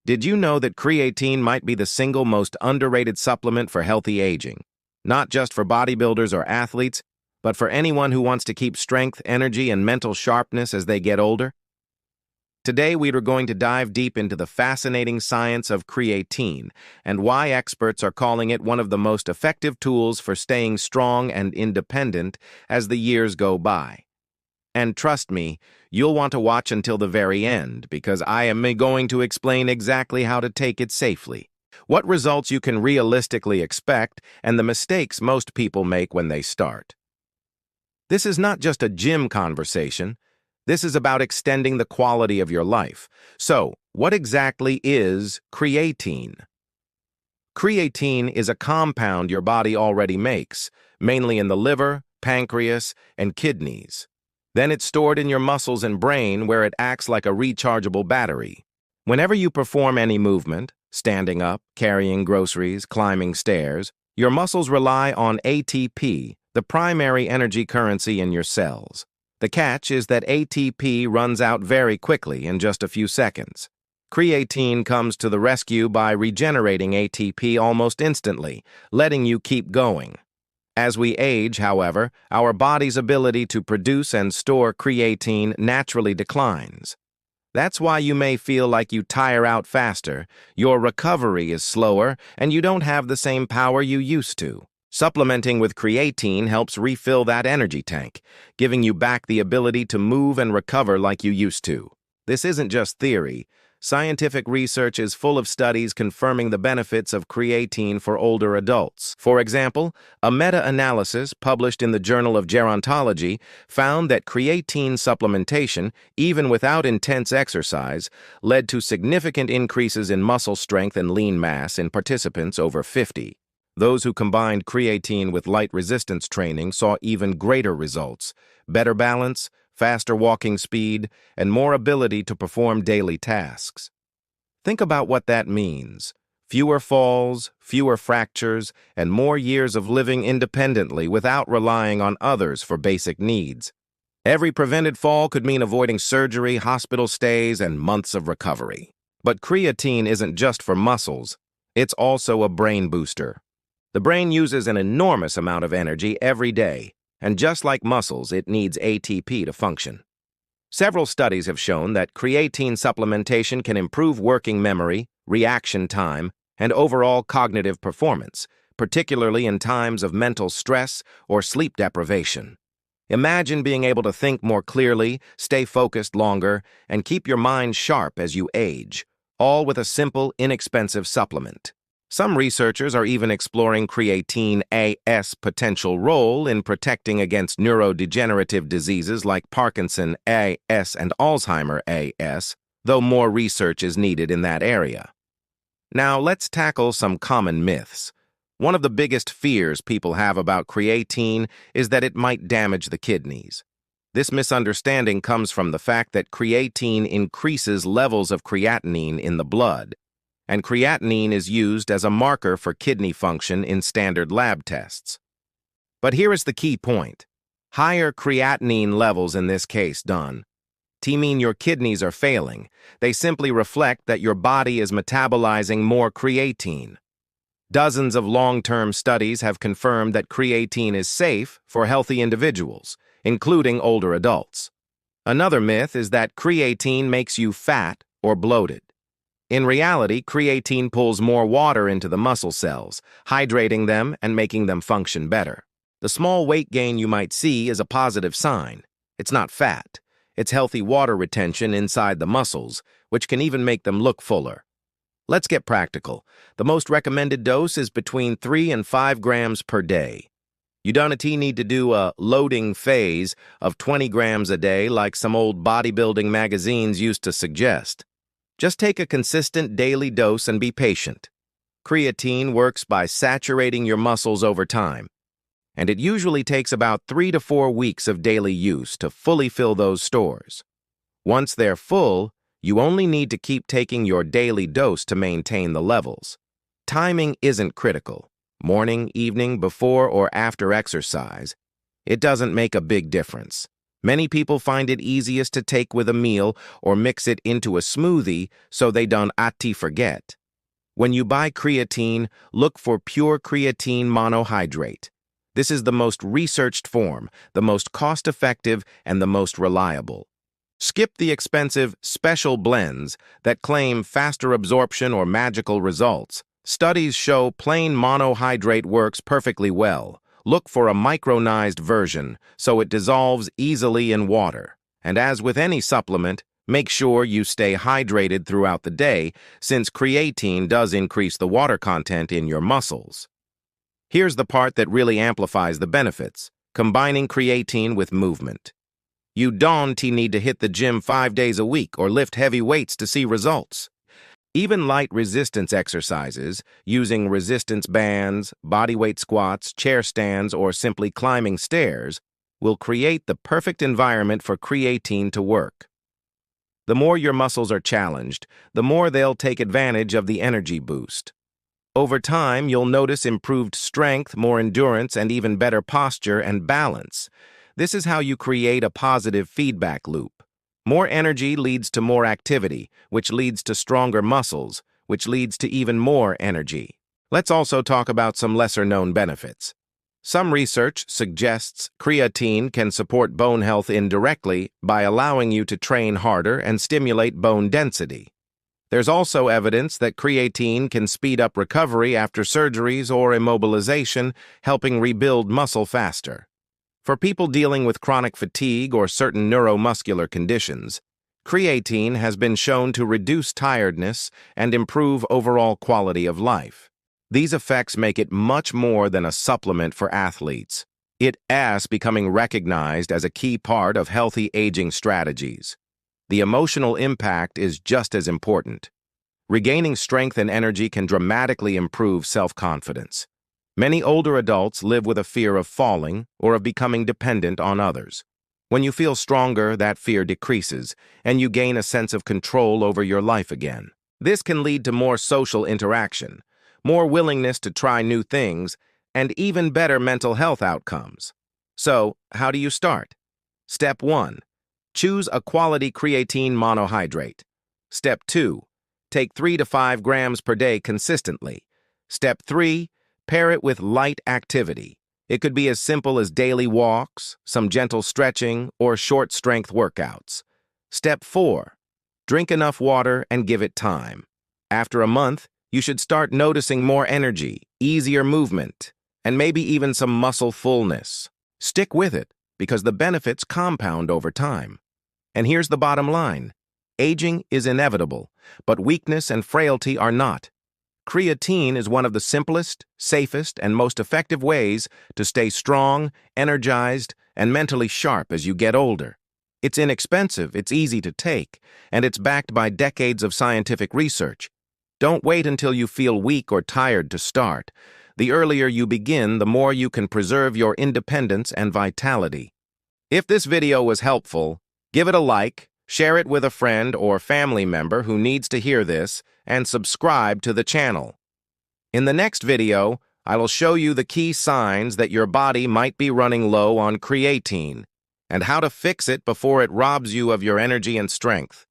Did you know that creatine might be the single most underrated supplement for healthy aging? Not just for bodybuilders or athletes, but for anyone who wants to keep strength, energy, and mental sharpness as they get older? Today, we are going to dive deep into the fascinating science of creatine and why experts are calling it one of the most effective tools for staying strong and independent as the years go by. And trust me, you'll want to watch until the very end because I am going to explain exactly how to take it safely, what results you can realistically expect, and the mistakes most people make when they start. This is not just a gym conversation. This is about extending the quality of your life. So, what exactly is creatine? Creatine is a compound your body already makes, mainly in the liver, pancreas, and kidneys. Then it's stored in your muscles and brain where it acts like a rechargeable battery. Whenever you perform any movement, standing up, carrying groceries, climbing stairs, your muscles rely on ATP, the primary energy currency in your cells. The catch is that ATP runs out very quickly in just a few seconds. Creatine comes to the rescue by regenerating ATP almost instantly, letting you keep going. As we age, however, our body's ability to produce and store creatine naturally declines. That's why you may feel like you tire out faster, your recovery is slower, and you don't have the same power you used to. Supplementing with creatine helps refill that energy tank, giving you back the ability to move and recover like you used to. This isn't just theory. Scientific research is full of studies confirming the benefits of creatine for older adults. For example, a meta-analysis published in the Journal of Gerontology found that creatine supplementation, even without intense exercise, led to significant increases in muscle strength and lean mass in participants over 50. Those who combined creatine with light resistance training saw even greater results: better balance, faster walking speed, and more ability to perform daily tasks. Think about what that means: fewer falls, fewer fractures, and more years of living independently without relying on others for basic needs. Every prevented fall could mean avoiding surgery, hospital stays, and months of recovery. But creatine isn't just for muscles. It's also a brain booster. The brain uses an enormous amount of energy every day, and just like muscles, it needs ATP to function. Several studies have shown that creatine supplementation can improve working memory, reaction time, and overall cognitive performance, particularly in times of mental stress or sleep deprivation. Imagine being able to think more clearly, stay focused longer, and keep your mind sharp as you age, all with a simple, inexpensive supplement. Some researchers are even exploring creatine A's potential role in protecting against neurodegenerative diseases like Parkinson AS and Alzheimer AS, though more research is needed in that area. Now, let's tackle some common myths. One of the biggest fears people have about creatine is that it might damage the kidneys. This misunderstanding comes from the fact that creatine increases levels of creatinine in the blood, and creatinine is used as a marker for kidney function in standard lab tests. But here is the key point. Higher creatinine levels in this case don't mean your kidneys are failing. They simply reflect that your body is metabolizing more creatine. Dozens of long-term studies have confirmed that creatine is safe for healthy individuals, including older adults. Another myth is that creatine makes you fat or bloated. In reality, creatine pulls more water into the muscle cells, hydrating them and making them function better. The small weight gain you might see is a positive sign. It's not fat. It's healthy water retention inside the muscles, which can even make them look fuller. Let's get practical. The most recommended dose is between 3 and 5 grams per day. You don't need to do a loading phase of 20 grams a day like some old bodybuilding magazines used to suggest. Just take a consistent daily dose and be patient. Creatine works by saturating your muscles over time, and it usually takes about 3 to 4 weeks of daily use to fully fill those stores. Once they're full, you only need to keep taking your daily dose to maintain the levels. Timing isn't critical. Morning, evening, before or after exercise, it doesn't make a big difference. Many people find it easiest to take with a meal or mix it into a smoothie so they don't forget. When you buy creatine, look for pure creatine monohydrate. This is the most researched form, the most cost-effective, and the most reliable. Skip the expensive special blends that claim faster absorption or magical results. Studies show plain monohydrate works perfectly well. Look for a micronized version so it dissolves easily in water. And as with any supplement, make sure you stay hydrated throughout the day since creatine does increase the water content in your muscles. Here's the part that really amplifies the benefits: combining creatine with movement. You don't need to hit the gym 5 days a week or lift heavy weights to see results. Even light resistance exercises, using resistance bands, bodyweight squats, chair stands, or simply climbing stairs, will create the perfect environment for creatine to work. The more your muscles are challenged, the more they'll take advantage of the energy boost. Over time, you'll notice improved strength, more endurance, and even better posture and balance. This is how you create a positive feedback loop. More energy leads to more activity, which leads to stronger muscles, which leads to even more energy. Let's also talk about some lesser-known benefits. Some research suggests creatine can support bone health indirectly by allowing you to train harder and stimulate bone density. There's also evidence that creatine can speed up recovery after surgeries or immobilization, helping rebuild muscle faster. For people dealing with chronic fatigue or certain neuromuscular conditions, creatine has been shown to reduce tiredness and improve overall quality of life. These effects make it much more than a supplement for athletes. It is becoming recognized as a key part of healthy aging strategies. The emotional impact is just as important. Regaining strength and energy can dramatically improve self-confidence. Many older adults live with a fear of falling or of becoming dependent on others. When you feel stronger, that fear decreases, and you gain a sense of control over your life again. This can lead to more social interaction, more willingness to try new things, and even better mental health outcomes. So, how do you start? Step 1. Choose a quality creatine monohydrate. Step 2. Take 3 to 5 grams per day consistently. Step 3. Pair it with light activity. It could be as simple as daily walks, some gentle stretching, or short strength workouts. Step 4. Drink enough water and give it time. After a month, you should start noticing more energy, easier movement, and maybe even some muscle fullness. Stick with it, because the benefits compound over time. And here's the bottom line. Aging is inevitable, but weakness and frailty are not. Creatine is one of the simplest, safest, and most effective ways to stay strong, energized, and mentally sharp as you get older. It's inexpensive, it's easy to take, and it's backed by decades of scientific research. Don't wait until you feel weak or tired to start. The earlier you begin, the more you can preserve your independence and vitality. If this video was helpful, give it a like, share it with a friend or family member who needs to hear this, and subscribe to the channel. In the next video, I will show you the key signs that your body might be running low on creatine, and how to fix it before it robs you of your energy and strength.